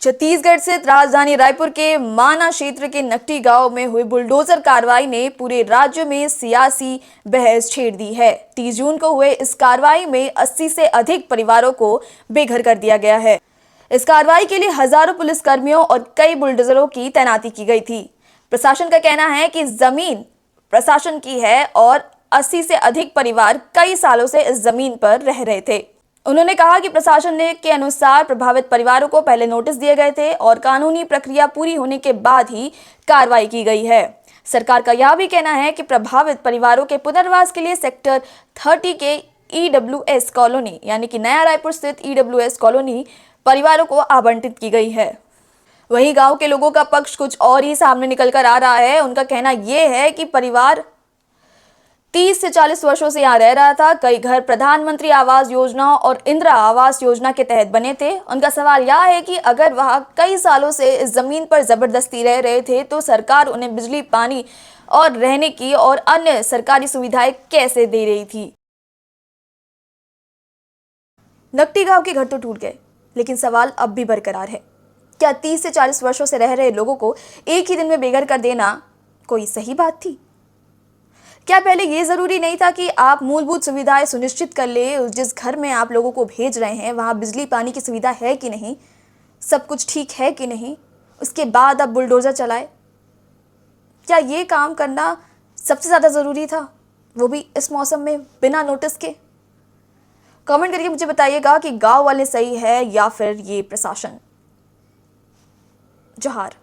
छत्तीसगढ़ स्थित राजधानी रायपुर के माना क्षेत्र के नकटी गांव में हुई बुलडोजर कार्रवाई ने पूरे राज्य में सियासी बहस छेड़ दी है। 30 जून को हुए इस कार्रवाई में 80 से अधिक परिवारों को बेघर कर दिया गया है। इस कार्रवाई के लिए हजारों पुलिसकर्मियों और कई बुलडोजरों की तैनाती की गई थी। प्रशासन का कहना है कि जमीन प्रशासन की है और 80 से अधिक परिवार कई सालों से इस जमीन पर रह रहे थे। उन्होंने कहा कि प्रशासन ने के अनुसार प्रभावित परिवारों को पहले नोटिस दिए गए थे और कानूनी प्रक्रिया पूरी होने के बाद ही कार्रवाई की गई है। सरकार का यह भी कहना है कि प्रभावित परिवारों के पुनर्वास के लिए सेक्टर 30 के ईडब्ल्यूएस कॉलोनी यानी कि नया रायपुर स्थित ईडब्ल्यूएस कॉलोनी परिवारों को आवंटित की गई है। वहीं गांव के लोगों का पक्ष कुछ और ही सामने निकल कर आ रहा है। उनका कहना यह है कि परिवार 30 से 40 वर्षों से यहाँ रह रहा था। कई घर प्रधानमंत्री आवास योजना और इंदिरा आवास योजना के तहत बने थे। उनका सवाल यह है कि अगर वह कई सालों से इस जमीन पर जबरदस्ती रह रहे थे तो सरकार उन्हें बिजली, पानी और रहने की और अन्य सरकारी सुविधाएं कैसे दे रही थी। नकटी गांव के घर तो टूट गए, लेकिन सवाल अब भी बरकरार है। क्या 30 से 40 वर्षों से रह रहे लोगों को एक ही दिन में बेघर कर देना कोई सही बात थी? क्या पहले ये जरूरी नहीं था कि आप मूलभूत सुविधाएं सुनिश्चित कर ले? जिस घर में आप लोगों को भेज रहे हैं वहां बिजली, पानी की सुविधा है कि नहीं, सब कुछ ठीक है कि नहीं, उसके बाद आप बुलडोजर चलाए? क्या ये काम करना सबसे ज्यादा जरूरी था, वो भी इस मौसम में बिना नोटिस के? कमेंट करके मुझे बताइएगा कि गांव वाले सही है या फिर ये प्रशासन। जोहार।